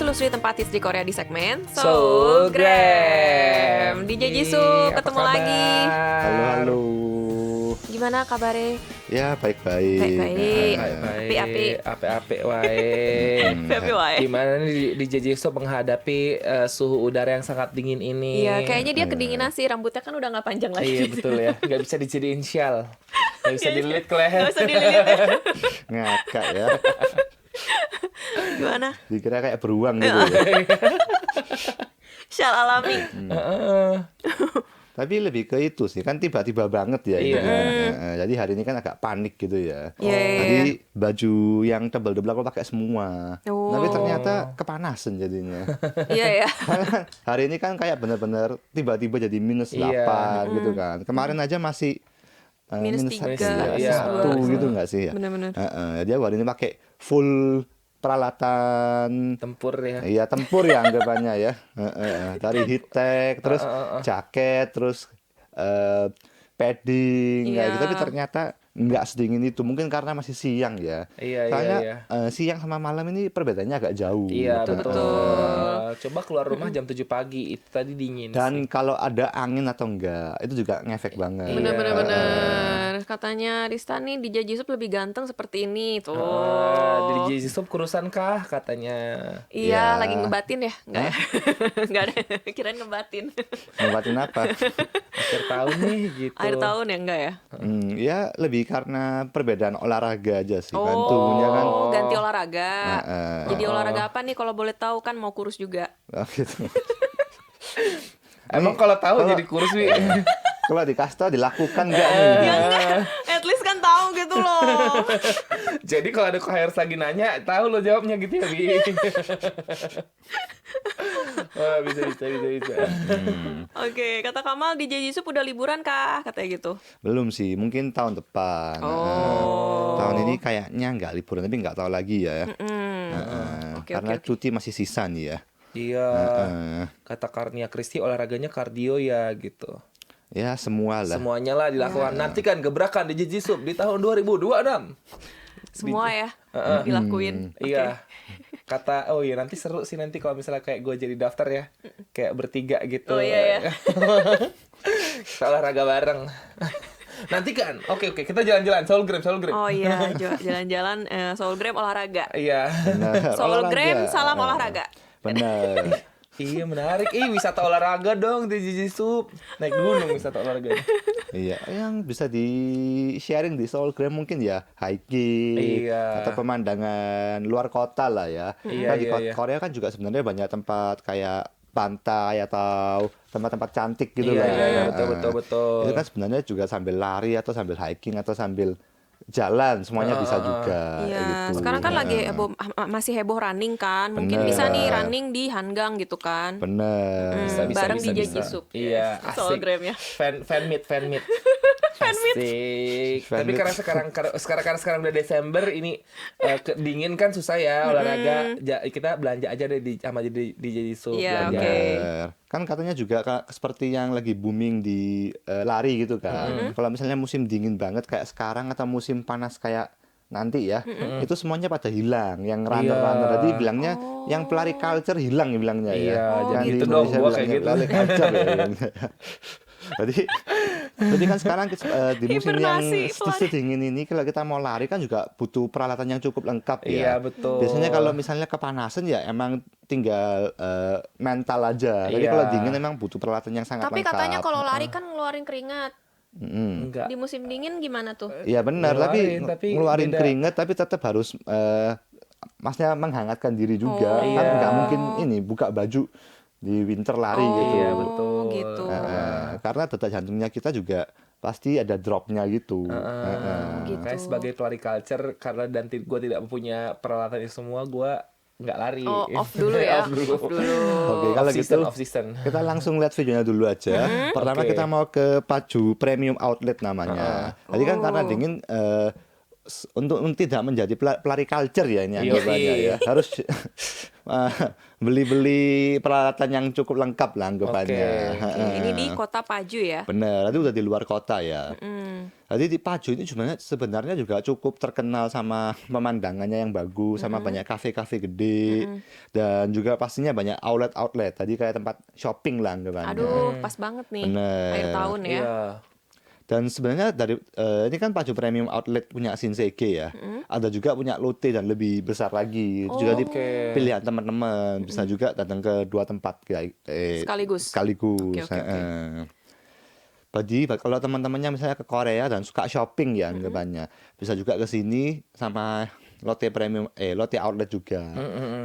telusuri tempat hits di Korea di segmen Soulgram. DJ Jisoo ketemu lagi. Halo. Gimana kabarnya? Ya, baik-baik. Baik-baik. Ape-ape wae. Happy wae. Gimana nih DJ Jisoo menghadapi suhu udara yang sangat dingin ini? Iya, kayaknya dia kedinginan sih. Rambutnya kan udah nggak panjang lagi. Iya betul ya, nggak bisa dijadiin shawl, nggak bisa dililit ke leher. Nggak usah dililit. Ngakak ya. Gimana? Dikira kayak beruang gitu ya. Syal alami. Tapi lebih ke itu sih, kan tiba-tiba banget ya. Iya. Ini kan. Jadi hari ini kan agak panik gitu ya. Iya. Tadi baju yang tebal-tebal aku pakai semua. Oh. Tapi ternyata kepanasan jadinya. Iya ya. Karena hari ini kan kayak benar-benar tiba-tiba jadi -8 Iya. gitu kan. Kemarin aja masih -3, -1 -2. gitu nggak sih ya? Bener-bener. Jadi aku hari ini pakai full peralatan Tempur ya. iya tempur ya anggapannya ya. Dari heat tech, terus jaket, terus padding kayak Iya. gitu. Tapi ternyata nggak sedingin itu, mungkin karena masih siang ya. Iya, Soalnya iya. siang sama malam ini perbedaannya agak jauh. Iya betul. Betul. Coba keluar rumah jam 7 pagi, itu tadi dingin. Dan kalau ada angin atau enggak, itu juga ngefek banget. Iya. Bener-bener. Katanya Rista nih DJ Jisoo lebih ganteng seperti ini tuh. DJ Jisoo kurusan kah katanya? Iya, Ya. lagi ngebatin ya? Enggak ya? Enggak ada. Kirain ngebatin. Ngobatin apa? Akhir tahun nih gitu. Akhir tahun ya enggak ya? Ya lebih karena perbedaan olahraga aja sih kan, tubuhnya kan. Oh, ganti olahraga. Jadi Oh. olahraga apa nih kalau boleh tahu, kan mau kurus juga. Gitu. Emang kalau tahu jadi kurus Wi. Kalau dikasih tau dilakukan nggak nih? Ya enggak. At least kan tahu gitu loh. Jadi kalau ada KHRS lagi nanya, tahu lo jawabnya gitu ya, Bi. Oh, bisa. Oke, kata Kamal DJ Jisoo udah liburan kah? Katanya gitu. Belum sih, mungkin tahun depan. Tahun ini kayaknya nggak liburan, tapi nggak tahu lagi ya. Oke, Karena oke. cuti masih sisa nih ya. Iya. Kata Karnia Kristi olahraganya kardio ya gitu. Ya semua lah. Semuanya lah dilakukan. Nantikan gebrakan DJ Jisoo di tahun 2026. Semua ya dilakuin. Iya. Kata oh iya nanti seru sih nanti kalau misalnya kayak gue jadi daftar ya. Kayak bertiga gitu. Oh iya ya. Kita olahraga bareng. Nanti kan. Oke kita jalan-jalan Soulgram. Oh iya, jalan-jalan Soulgram olahraga. Iya. Benar, Soulgram olahraga. salam olahraga. Benar. Iya menarik. Wisata olahraga dong di Jisoo. Naik gunung wisata olahraga. Iya, yang bisa di sharing di Soulgram mungkin ya hiking Iya. atau pemandangan luar kota lah ya. Iya, Kan di iya. Korea kan juga sebenarnya banyak tempat kayak pantai atau tempat-tempat cantik gitu Iya, lah. iya, betul. Itu kan sebenarnya juga sambil lari atau sambil hiking atau sambil jalan semuanya bisa juga. Iya, gitu. sekarang kan lagi masih heboh running kan. Mungkin Bener. bisa nih running di Hanggang gitu kan. Bener. Bareng DJ Jisoo. Iya, asik. Soulgram ya. Fan meet. Asik. Fan Tapi meet. karena sekarang udah Desember ini dingin kan susah ya olahraga. Kita belanja aja deh sama DJ Jisoo. Iya, belanja. oke. Bener. Kan katanya juga seperti yang lagi booming di lari gitu kan. Kalau misalnya musim dingin banget kayak sekarang atau musim panas kayak nanti ya, itu semuanya pada hilang. Yang runner-runner Iya. tadi bilangnya yang pelari culture hilang bilangnya Iya, ya. jangan Yang di gitu dong, Indonesia gua kayak bilangnya gitu. pelari culture ya. Jadi kan sekarang di musim yang Hibernasi, sedingin ini kalau kita mau lari kan juga butuh peralatan yang cukup lengkap ya. Iya, betul. Biasanya kalau misalnya kepanasan ya emang tinggal mental aja. Jadi Iya. kalau dingin emang butuh peralatan yang sangat Tapi lengkap. katanya kalau lari kan ngeluarin keringat. Enggak. Di musim dingin gimana tuh? Iya benar, Ngeluarin, tapi tapi ngeluarin beda. keringat tapi tetap harus maksudnya menghangatkan diri juga. Oh. Kan Iya. nggak mungkin ini buka baju di winter lari gitu. Iya, betul. Gitu. Karena detak jantungnya kita juga pasti ada dropnya gitu. Gitu. Kayak sebagai pelari culture karena gue tidak punya peralatan itu semua, gue nggak lari. Oh, off dulu ya. Off dulu. Off dulu. Oke, kalau gitu Off season. kita langsung lihat videonya dulu aja. Pertama Oke. kita mau ke Paju Premium Outlet namanya. Jadi kan karena dingin untuk tidak menjadi pelari culture ya ini Yoi. anggapannya ya. eh, beli-beli peralatan yang cukup lengkap lah anggapannya. Oke, ini di Kota Paju ya. Bener, itu udah di luar kota ya. Mm. Jadi di Paju ini sebenarnya juga cukup terkenal sama pemandangannya yang bagus, sama banyak kafe-kafe gede, dan juga pastinya banyak outlet-outlet. Tadi kayak tempat shopping lah anggapannya. Aduh, pas banget nih. Bener. Akhir tahun ya. Iya. Dan sebenarnya dari ini kan Paju Premium Outlet punya Shinsegae ya. Ada juga punya Lotte dan lebih besar lagi. Itu juga di Oke. pilihan teman-teman. Bisa juga datang ke dua tempat Sekaligus. sekaligus. Oke. Jadi kalau teman-temannya misalnya ke Korea dan suka shopping ya anggapannya, bisa juga ke sini sama Lotte Outlet juga.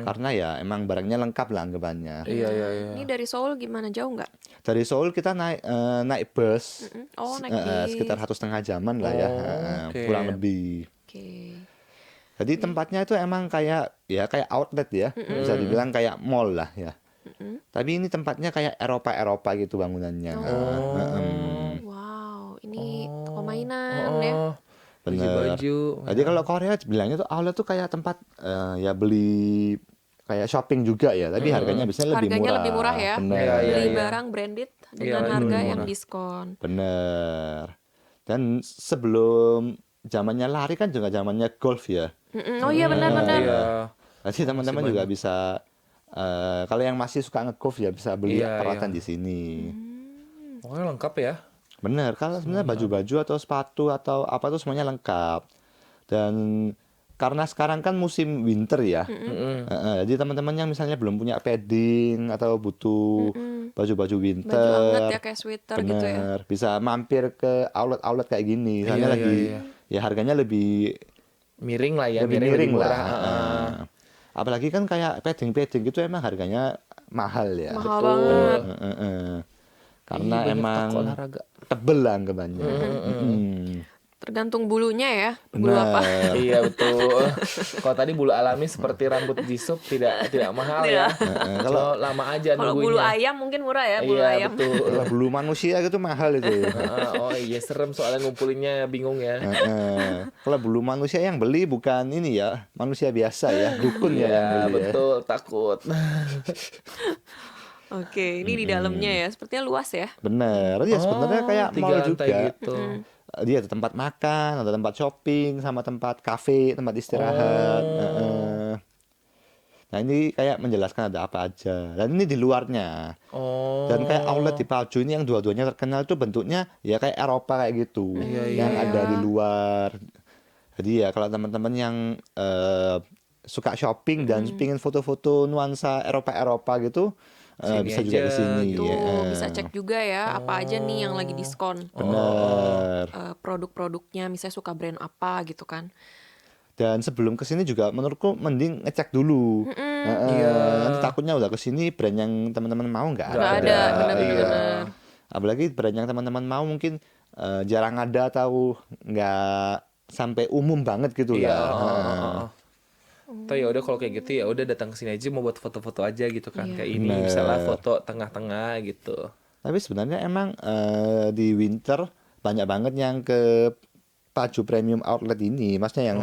Karena ya emang barangnya lengkap lah anggapannya. Iya. Ini dari Seoul gimana, jauh nggak? Dari Seoul kita naik bus. Oh, naik bis. Sekitar 1,5 jaman lah ya, oke. kurang lebih. Oke. Jadi tempatnya itu emang kayak outlet ya, bisa dibilang kayak mall lah ya. Tapi ini tempatnya kayak Eropa gitu bangunannya. Wow, ini toko mainan ya. Oh, Bener. baju. Jadi kalau Korea bilangnya tuh outlet tuh kayak tempat ya beli kayak shopping juga ya, tapi harganya biasanya lebih Harganya murah. lebih murah ya. Bener. Iya, iya. Beli barang branded dengan Iya, harga lebih yang murah. diskon. Bener. Dan sebelum zamannya lari kan juga zamannya golf ya. Oh iya, benar-benar. Iya. Jadi teman-teman juga bisa kalau yang masih suka ngegolf ya bisa beli Iya, peralatan iya. di sini. Pokoknya lengkap ya. Bener, kalau sebenarnya baju-baju atau sepatu atau apa tuh semuanya lengkap. Dan karena sekarang kan musim winter ya, jadi teman-teman yang misalnya belum punya padding atau butuh baju-baju winter, Baju hangat ya kayak sweater gitu ya. bener, bisa mampir ke outlet-outlet kayak gini. Soalnya Iya, lagi iya. ya harganya lebih Miring lah ya, lebih miring miring lebih lah. murah. Heeh. Apalagi kan kayak padding-padding gitu emang harganya mahal ya. Mahal banget. Heeh. Karena Ih, banyak emang toko olahraga. tebel lah anggapannya. Tergantung bulunya ya. Bulu apa? Benar. Iya betul. Kalau tadi bulu alami seperti rambut Jisoo tidak mahal ya. Kalau lama aja Kalau nunggunya. bulu ayam mungkin murah ya, bulu Iya ayam. betul. Kalau bulu manusia gitu mahal itu. Oh iya serem soalnya ngumpulinnya bingung ya. Kalau bulu manusia yang beli bukan ini ya, manusia biasa ya, dukun ya yang Iya beli ya. betul takut. Oke, ini di dalamnya ya. Sepertinya luas ya. Bener, ya sebenarnya kayak 3 mall lantai juga. gitu. Dia ada tempat makan, ada tempat shopping, sama tempat kafe, tempat istirahat. Nah ini kayak menjelaskan ada apa aja. Dan ini di luarnya. Oh. Dan kayak outlet di Paju ini yang dua-duanya terkenal tuh bentuknya ya kayak Eropa kayak gitu. Yang ada di luar. Jadi ya kalau teman-teman yang suka shopping dan pingin foto-foto nuansa Eropa-Eropa gitu, Sini bisa juga aja ke sini. gitu. Tuh, bisa cek juga ya apa aja nih yang lagi diskon. Bener. Produk-produknya misalnya suka brand apa gitu kan. Dan sebelum ke sini juga menurutku mending ngecek dulu. Nanti takutnya udah ke sini brand yang teman-teman mau nggak Nggak ada. ada, bener-bener. Iya. Apalagi brand yang teman-teman mau mungkin jarang ada atau nggak sampai umum banget gitu Iya. lah. Atau ya udah kalau kayak gitu ya udah datang ke sini aja mau buat foto-foto aja gitu kan. Iya. Kayak ini misalnya foto tengah-tengah gitu. Tapi sebenarnya emang di winter banyak banget yang ke Paju Premium Outlet ini, maksudnya yang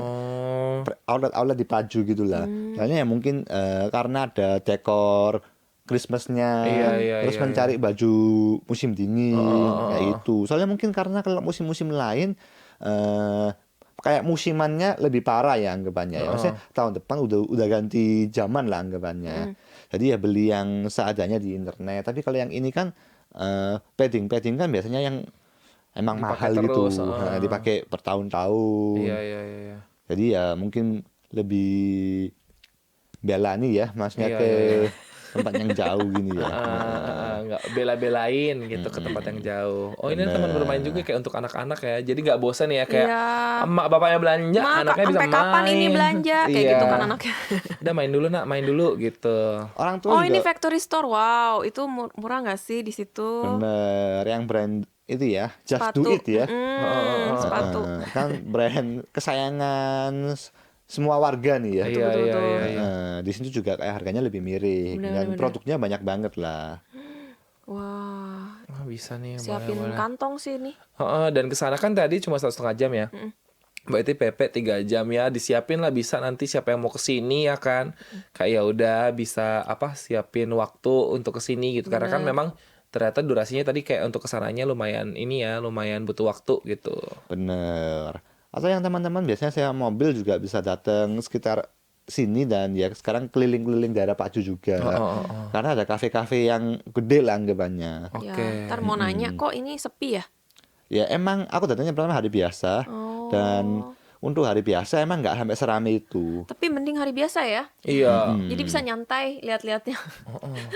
outlet-outlet di Paju gitu lah. Soalnya ya mungkin karena ada dekor Christmasnya, Iya, terus mencari baju musim dingin kayak gitu. Soalnya mungkin karena kalau musim-musim lain kayak musimannya lebih parah ya anggapannya ya. Maksudnya tahun depan udah ganti zaman lah anggapannya. Jadi ya beli yang seadanya di internet. Tapi kalau yang ini kan padding kan biasanya yang emang Dipakai mahal gitu. terus, Nah, dipakai bertahun-tahun. Iya. Jadi ya mungkin lebih bela nih ya, maksudnya Iya, ke iya. tempat yang jauh gini ya. Nggak bela-belain gitu ke tempat yang jauh. Oh ini teman bermain juga kayak untuk anak-anak ya. Jadi nggak bosan ya kayak Iya. emak bapaknya belanja, Ma, anaknya bisa sampai main. kapan ini belanja? Kayak Iya. gitu kan anaknya. Udah main dulu nak, main dulu gitu. Orang tua Oh, juga ini factory store. Wow, itu murah nggak sih di situ? bener, yang brand itu ya, Just Sepatu. Do It ya. Sepatu. Kan brand kesayangan semua warga nih ya. Iya. Di sini juga kayak harganya lebih miring dan produknya banyak banget lah. Wah, Wah, bisa nih. siapin boleh. kantong sih ini. Dan kesana kan tadi cuma 1,5 jam ya. Berarti PP 3 jam ya, disiapin lah bisa nanti siapa yang mau kesini ya kan. Kayak ya udah bisa siapin waktu untuk kesini gitu. Karena kan Bener. memang ternyata durasinya tadi kayak untuk kesananya lumayan ini ya, lumayan butuh waktu gitu. Bener. Atau yang teman-teman biasanya sewa mobil juga bisa datang sekitar sini dan ya sekarang keliling-keliling daerah Pacu juga. Karena ada kafe-kafe yang gede lah anggapannya. Ya, Oke. ntar mau nanya kok ini sepi ya? Ya emang aku datangnya pertama hari biasa dan Oh. untuk hari biasa emang nggak sampai serame itu. Tapi mending hari biasa ya. Iya. Jadi bisa nyantai lihat-lihatnya.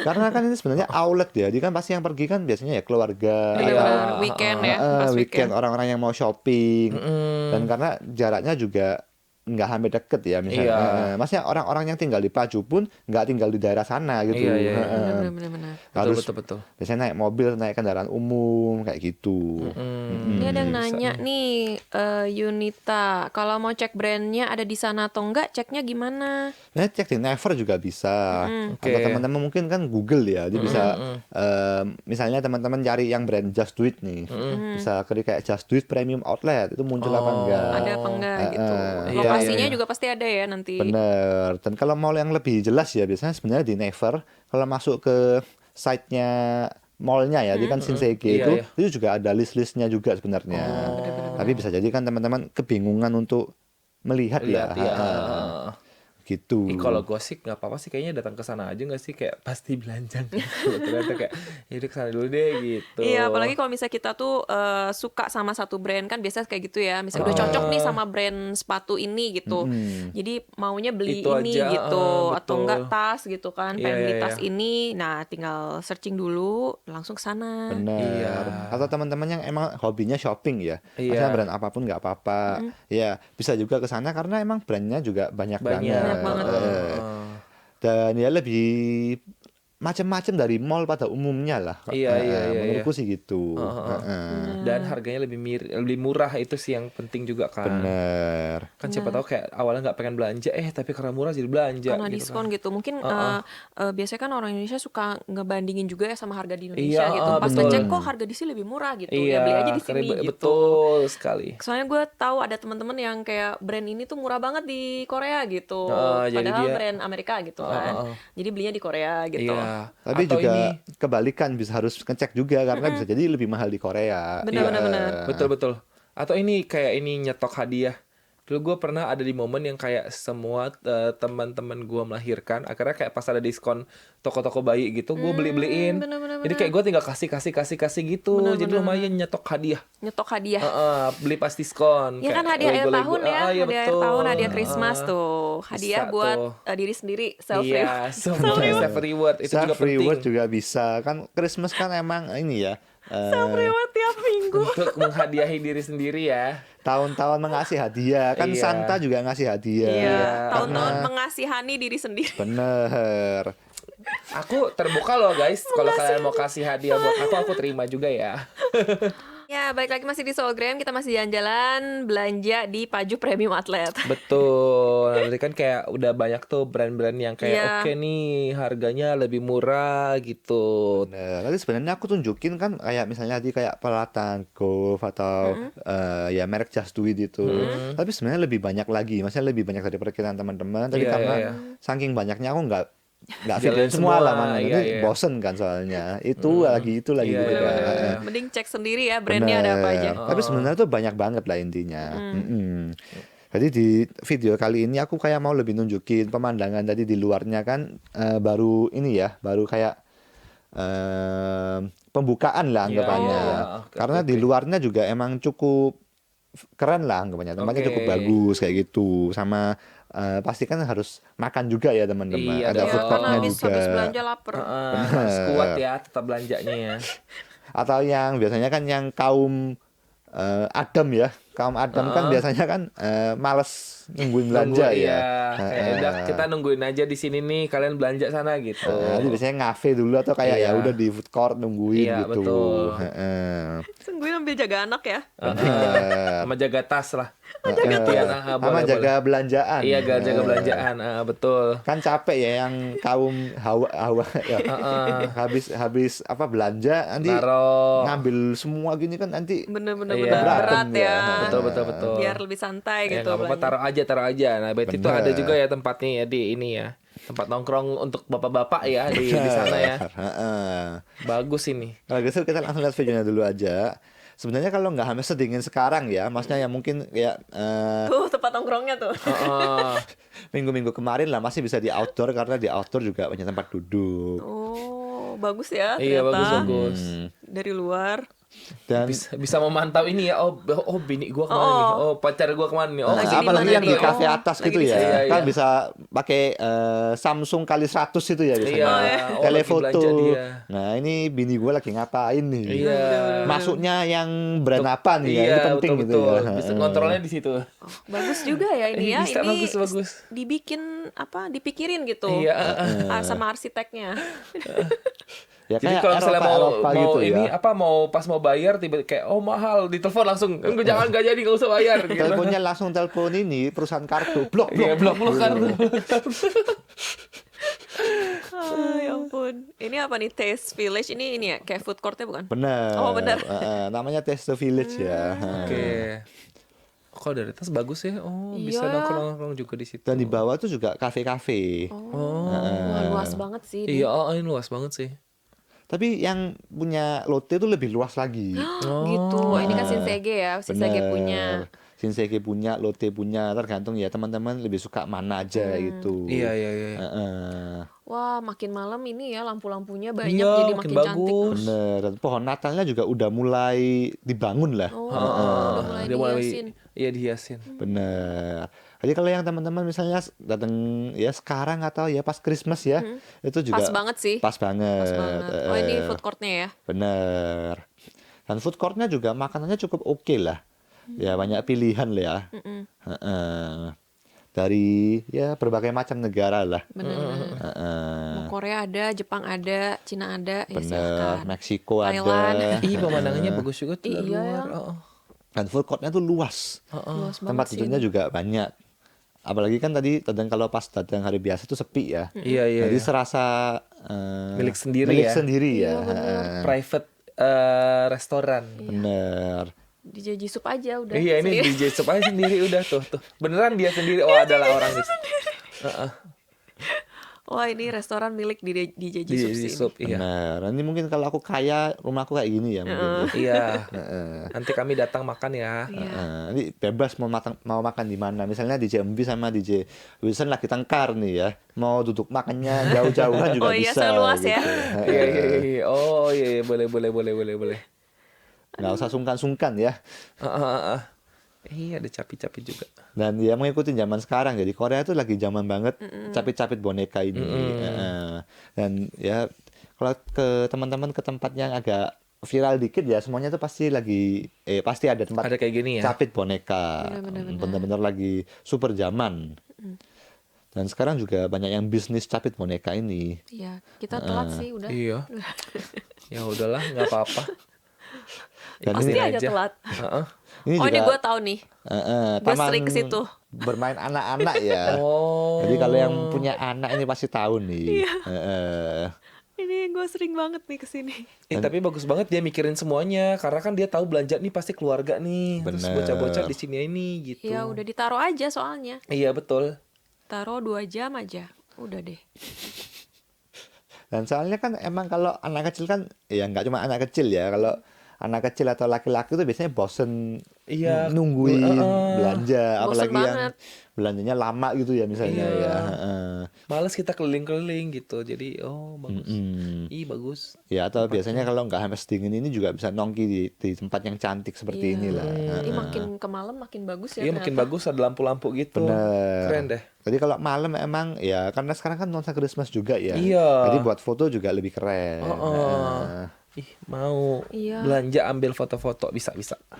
Karena kan ini sebenarnya outlet ya. Jadi kan pasti yang pergi kan biasanya ya keluarga Iya. Bener-bener weekend ya, pas weekend weekend. orang-orang yang mau shopping. Dan karena jaraknya juga nggak sampai deket ya misalnya. Iya. Maksudnya orang-orang yang tinggal di Pacu pun nggak tinggal di daerah sana gitu. Iya, iya, iya. Bener-bener. Harus Betul. biasanya naik mobil, naik kendaraan umum kayak gitu. Ini ada yang nanya nih, Yunita, kalau mau cek brandnya ada di sana atau enggak, ceknya gimana? Nah, cek di Naver juga bisa. Oke. Atau teman-teman mungkin kan Google ya, dia bisa misalnya teman-teman cari yang brand Just Do It nih, bisa klik kayak Just Do It Premium Outlet itu muncul apa enggak? Ada apa enggak gitu. Iya, Lokasinya iya. juga pasti ada ya nanti. Bener. Dan kalau mau yang lebih jelas ya biasanya sebenarnya di Naver kalau masuk ke site-nya mallnya ya, dia kan Shinsegae Iya, itu juga ada list-listnya juga sebenarnya. Tapi bisa jadi kan teman-teman kebingungan untuk melihat Lihat lah. ya. Gitu. Kalau gosip nggak apa-apa sih, kayaknya datang ke sana aja nggak sih, kayak pasti belanja gitu. Ternyata kayak yaudah kesana dulu deh gitu. Iya, apalagi kalau misalnya kita tuh suka sama satu brand kan biasa kayak gitu ya. Misalnya udah cocok nih sama brand sepatu ini gitu. Jadi maunya beli Itu ini aja, gitu atau betul. enggak tas gitu kan. Iya, Pengen beli iya, tas iya. ini. Nah, tinggal searching dulu langsung ke sana. Benar. Iya. Atau teman-teman yang emang hobinya shopping ya, Iya. maksudnya brand apapun nggak apa-apa, ya bisa juga ke sana karena emang brandnya juga banyak banget. Banyak banget. Dan ya lebih macam-macam dari mall pada umumnya lah. Iya, iya, iya, Menurutku sih gitu. Dan harganya lebih murah, itu sih yang penting juga kan. Bener. Kan siapa tahu kayak awalnya nggak pengen belanja, tapi karena murah jadi belanja Karena gitu diskon kan. gitu. Mungkin biasanya kan orang Indonesia suka ngebandingin juga ya sama harga di Indonesia Iya, gitu. Pas betul. ngecek kok harga di sini lebih murah gitu. Iya, Ya beli aja di karena sini gitu. betul sekali. Soalnya gue tahu ada teman-teman yang kayak brand ini tuh murah banget di Korea gitu. Jadi Padahal dia- brand Amerika gitu kan. Jadi belinya di Korea gitu. Iya. Tapi Atau juga ini kebalikan bisa harus ngecek juga karena bisa jadi lebih mahal di Korea. Benar-benar. betul. Atau ini kayak ini nyetok hadiah. Dulu gue pernah ada di momen yang kayak semua teman-teman gue melahirkan, akhirnya kayak pas ada diskon toko-toko bayi gitu, gue beliin. bener-bener. Jadi kayak gue tinggal kasih gitu. Jadi lumayan nyetok hadiah. Nyetok hadiah. Beli pas diskon. Ya kan kayak hadiah akhir Lego-Lego. tahun ya, Iya, hadiah akhir betul. tahun, hadiah Christmas tuh. Hadiah Bisa buat tuh. diri sendiri, self Iya, self reward itu juga Self reward penting juga bisa. Kan Christmas kan emang ini ya. reward tiap minggu. untuk menghadiahi diri sendiri ya. Tahun-tahun mengasih hadiah kan Iya. Santa juga ngasih hadiah. Iya, tahun-tahun mengasihani diri sendiri. Bener. Aku terbuka loh guys, kalau kalian mau kasih hadiah buat aku terima juga ya. Ya, balik lagi masih di Soulgram, kita masih jalan-jalan belanja di Paju Premium Outlet. Betul. Nanti kan kayak udah banyak tuh brand-brand yang kayak Iya. oke nih harganya lebih murah gitu. Nah, nanti sebenarnya aku tunjukin kan kayak misalnya tadi kayak peralatan golf atau ya merek Just Do It itu. Tapi sebenarnya lebih banyak lagi, maksudnya lebih banyak dari perkiraan teman-teman. Tapi Iya, karena iya. saking banyaknya aku nggak Jalan videoin semua lah, semua, mana iya, nanti iya. bosen kan soalnya. Itu lagi Iya, gitu iya, kan. iya. Mending cek sendiri ya brandnya ada apa aja. Bener. Tapi sebenarnya tuh banyak banget lah intinya. Jadi di video kali ini aku kayak mau lebih nunjukin pemandangan tadi di luarnya kan baru ini ya, baru kayak pembukaan lah anggapannya. iya. Oke, Karena oke, di oke. luarnya juga emang cukup keren lah anggapannya. Tempatnya Oke. cukup bagus kayak gitu. Sama pasti kan harus makan juga ya teman-teman. Iya, Ada dong. food Iya, courtnya habis juga. belanja lapar. Harus kuat ya tetap belanjanya ya. Atau yang biasanya kan yang kaum Adam ya, kaum Adam kan biasanya kan males nungguin belanja Nunggu, ya. iya. Kayak udah kita nungguin aja di sini nih, kalian belanja sana gitu. Jadi biasanya ngafe dulu atau kayak Iya. ya udah di food court nungguin Iya, gitu. betul. Sungguh ambil jaga anak ya. Sama jaga tas lah. Jaga Iya, Sama boleh, jaga boleh. belanjaan. Iya, jaga belanjaan. Betul. Kan capek ya yang kaum hawa ya. habis apa belanja nanti Naro. ngambil semua gini kan nanti Bener-bener Iya. berat Berantem ya. ya. betul. Biar lebih santai Ya gitu nggak apa-apa, belanja. taruh aja. Nah, berarti itu Bener. ada juga ya tempatnya ya di ini ya. Tempat nongkrong untuk bapak-bapak ya di sana ya. Heeh. Bagus ini. Kalau gitu kita langsung lihat videonya dulu aja. Sebenarnya kalau nggak hamil sedingin sekarang ya, maksudnya ya mungkin ya Tuh tempat nongkrongnya tuh. Heeh. minggu-minggu kemarin lah masih bisa di outdoor karena di outdoor juga banyak tempat duduk. Oh, bagus ya Iya, ternyata. bagus. Dari luar. Dan Bisa memantau ini ya. Oh bini gua kemana nih? Oh pacar gua kemana nih? Oh Lagi di apalagi mana yang di nih? kafe Oh, atas lagi gitu di ya, sini. Iya, kan iya. bisa pakai Samsung kali 100 itu ya biasanya. Iya. Oh, lagi Telefoto. belanja dia. Nah ini bini gue lagi ngapain nih? Iya. Masuknya yang brand apa nih ya? Ini Iya, penting gitu betul. ya. Bisa kontrolnya di situ. Oh, bagus juga ya ini ya. Bisa, Ini bagus. dibikin apa? Dipikirin gitu. Iya. Sama arsiteknya. Ya Jadi kayak kalau misalnya mau Eropa gitu ini ya. apa mau pas mau bayar tiba kayak oh mahal, ditelepon langsung enggak jangan enggak jadi enggak usah bayar gitu. Teleponnya langsung telepon ini perusahaan kartu. Blok Iya, blok kartu. Ya ampun. Ini apa nih? Taste Village ini ya kayak food courtnya bukan? Bener. Oh, bener. Namanya Taste the Village ya. Oke. Kok dari atas bagus ya? Oh, bisa Iya. nongkrong-nongkrong juga di situ. Dan di bawah tuh juga kafe-kafe. Oh, wah, luas banget sih. ini. Iya, ini luas banget sih. Tapi yang punya Lotte itu lebih luas lagi. Gitu. Ini kan Shinsegae ya. Shinsegae punya. Shinsegae punya, Lotte punya, tergantung ya teman-teman lebih suka mana aja gitu. Iya. Heeh. Wah, makin malam ini ya lampu-lampunya banyak Iya, jadi makin makin cantik. bagus. Bener. Dan pohon Natalnya juga udah mulai dibangun lah. Oh, udah mulai Dia mulai dihiasin. iya dihiasin. Bener. Jadi kalau yang teman-teman misalnya datang ya sekarang atau ya pas Christmas ya, itu juga Pas banget sih. Pas banget. Pas banget. Oh, ini food courtnya ya. Bener. Dan food courtnya juga makanannya cukup oke lah. Ya banyak pilihan lah ya. Heeh. Dari ya berbagai macam negara lah. Bener-bener. Heeh. Mau Korea ada, Jepang ada, Cina ada, ya Bener. silakan. Meksiko Thailand. ada. Ih, pemandangannya bagus juga tuh dari Iya, luar. ya. Oh. Dan food courtnya tuh luas. Luas banget Tempat sih duduknya ini. juga banyak. Apalagi kan tadi kalau pas datang hari biasa tuh sepi ya. Iya. Jadi serasa Milik sendiri milik ya. sendiri ya. Private restoran. Bener. DJ Jisup aja udah. Iya, ini sendiri. DJ Sup aja sendiri udah tuh. Beneran dia sendiri. Oh, adalah orang di Wah, ini restoran milik DJ Jisup DJ sih. Sup. Iya. Bener. Ini mungkin kalau aku kaya rumahku kayak gini ya mungkin. Iya. Nanti kami datang makan ya. Iya. Ini bebas mau makan di mana. Misalnya DJ Embi sama DJ Wilson lagi tengkar nih ya. Mau duduk makannya jauh-jauhan juga Oh iya, bisa. seluas ya. Iya. Oh iya, boleh. Nggak usah sungkan-sungkan ya. Iya, ada capi-capi juga. Dan ya mengikuti zaman sekarang. Jadi Korea itu lagi zaman banget capit-capit boneka ini. Dan ya kalau ke teman-teman ke tempat yang agak viral dikit ya semuanya tuh pasti pasti ada tempat Ada kayak gini ya. capit boneka. Bener-bener lagi super zaman. Dan sekarang juga banyak yang bisnis capit boneka ini. Iya, kita telat sih udah. Iya. Ya udahlah, nggak apa-apa. Dan Pasti ini, aja telat. ini Oh, ini juga gue tahu nih. Gua taman sering ke situ. bermain anak-anak ya. Oh. Jadi kalau yang punya anak ini pasti tahu nih. Iya. Ini gue sering banget nih kesini. Tapi bagus banget dia mikirin semuanya karena kan dia tahu belanja nih pasti keluarga nih. Terus Bener. bocah-bocah di sini ini gitu. Ya udah ditaruh aja soalnya. Iya, betul. Taruh 2 jam aja. Udah deh. Dan soalnya kan emang kalau anak kecil kan ya nggak cuma anak kecil ya. Kalau anak kecil atau laki-laki tuh biasanya bosen Iya, nungguin belanja, Bosen apalagi yang banget. belanjanya lama gitu ya misalnya Iya. ya. Males kita keliling-keliling gitu. Jadi bagus. Ih, bagus. Ya atau biasanya kalau nggak hammer dingin ini juga bisa nongki di tempat yang cantik seperti Iya. inilah. Ini makin ke malam makin bagus ya Iya, makin ternyata. bagus ada lampu-lampu gitu. Bener. Keren deh. Jadi kalau malam emang ya karena sekarang kan nuansa Christmas juga ya. Iya. Jadi buat foto juga lebih keren. Ih, mau Iya. belanja ambil foto-foto bisa.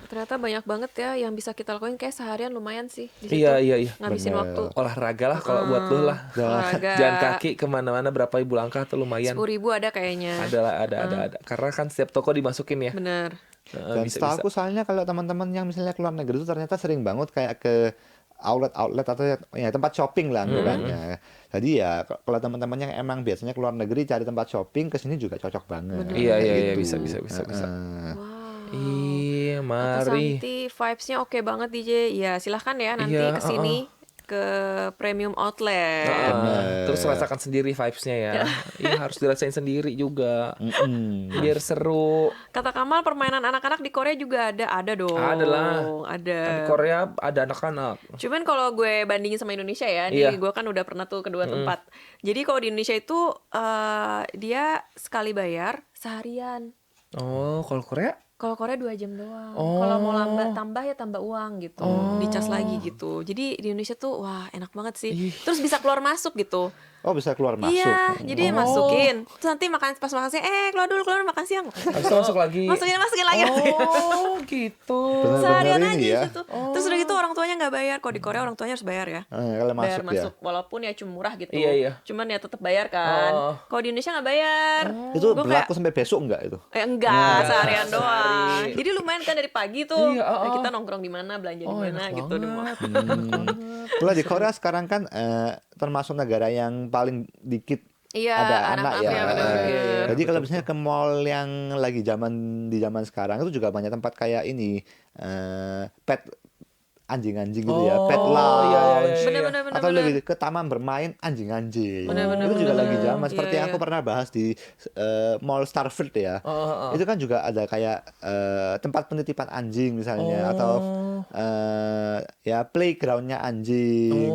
Ternyata banyak banget ya yang bisa kita lakuin kayak seharian lumayan sih di situ. Iya. Ngabisin Bener. waktu. Olahraga lah kalau buat lu lah. Olahraga. Jalan kaki kemana-mana berapa ribu langkah tuh lumayan. 10.000 ada kayaknya. Ada. Karena kan setiap toko dimasukin ya. Bener. Dan Bisa. setahu aku soalnya kalau teman-teman yang misalnya keluar negeri itu ternyata sering banget kayak ke outlet atau ya tempat shopping lah anggapannya. Jadi ya kalau teman-teman yang emang biasanya keluar negeri cari tempat shopping ke sini juga cocok banget. Iya, Kayak gitu. bisa. Wow. Ih, mari. Santi vibes-nya oke banget DJ. Ya, silahkan ya nanti Iya, ke sini ke Premium Outlet. Terus rasakan sendiri vibes-nya ya. Iya, harus dirasain sendiri juga. Biar seru. Kata Kamal permainan anak-anak di Korea juga ada dong. Ada lah. Ada. Kan di Korea ada anak-anak. Cuman kalau gue bandingin sama Indonesia ya, Iya. nih gue kan udah pernah tuh kedua tempat. Jadi kalau di Indonesia itu dia sekali bayar seharian. Oh, kalau Korea? Kalau Korea 2 jam doang. Kalau mau tambah ya tambah uang gitu, dicas lagi gitu. Jadi di Indonesia tuh wah enak banget sih. Terus bisa keluar masuk gitu. Oh, bisa keluar masuk. Iya, jadi masukin. Terus nanti pas makan siang, keluar dulu makan siang. Habis itu masuk lagi. Masukin lagi. Oh, gitu. Bener-bener Seharian ini aja ya. gitu. Terus udah gitu orang tuanya nggak bayar. Kalau di Korea orang tuanya harus bayar ya. Kalau Bayar masuk ya. masuk walaupun ya cuma murah gitu. Iya. Cuman ya tetap bayar kan. Kalau di Indonesia nggak bayar. Itu Gua berlaku sampai besok enggak itu? enggak, seharian sehari. doang. Jadi lumayan kan dari pagi tuh. Iya, Nah, kita nongkrong di mana, belanja di mana enak gitu di mall. Kalau di Korea sekarang kan termasuk negara yang paling dikit Iya, ada anak anak-anaknya ya. bener-bener. Jadi kalau misalnya ke mall yang lagi di zaman sekarang itu juga banyak tempat kayak ini pet anjing-anjing gitu ya, pet lounge. Bener-bener. Atau lebih ke taman bermain anjing-anjing. Bener-bener. Itu juga lagi zaman seperti Iya, yang aku pernah bahas di Mall Starfield ya. Itu kan juga ada kayak tempat penitipan anjing misalnya atau ya playgroundnya anjing.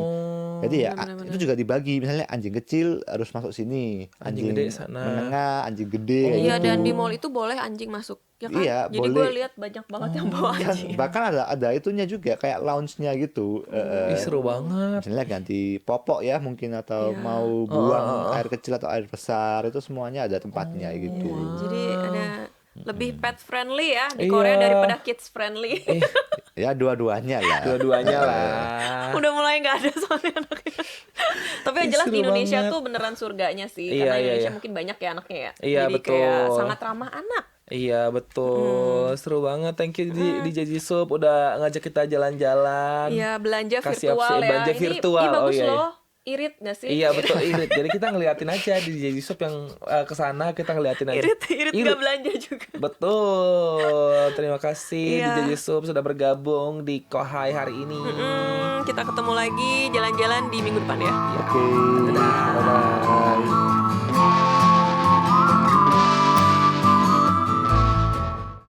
Jadi ya itu juga dibagi misalnya anjing kecil harus masuk sini, Anjing gede sana. menengah, anjing gede kayak Iya, gitu. dan di mall itu boleh anjing masuk, ya kan? Iya, Jadi gue boleh. lihat banyak banget yang bawa Dan anjing. bahkan ada itunya juga kayak lounge-nya gitu. Ih, seru banget. Misalnya ganti popok ya mungkin atau mau buang air kecil atau air besar itu semuanya ada tempatnya gitu. Jadi ada lebih pet friendly ya di Iya. Korea daripada kids friendly. Ya dua-duanya lah. Dua-duanya lah. Udah mulai nggak ada soalnya anaknya. Tapi yang Ih, jelas di seru Indonesia banget. tuh beneran surganya sih. Iya, Karena iya, Indonesia iya. mungkin banyak ya anaknya ya. Iya, Jadi betul. kayak sangat ramah anak. Iya, betul. Seru banget. Thank you di DJ Sup udah ngajak kita jalan-jalan. Iya, belanja Kasih virtual ya. belanja virtual. Ini bagus iya. loh. Irit gak sih? Iya, betul, irit. Jadi kita ngeliatin aja di DJ Sup yang kesana, kita ngeliatin aja. Irit gak belanja juga. Betul. Terima kasih Iya. DJ Sup sudah bergabung di Kohai hari ini. Kita ketemu lagi jalan-jalan di minggu depan ya. Oke. Bye-bye.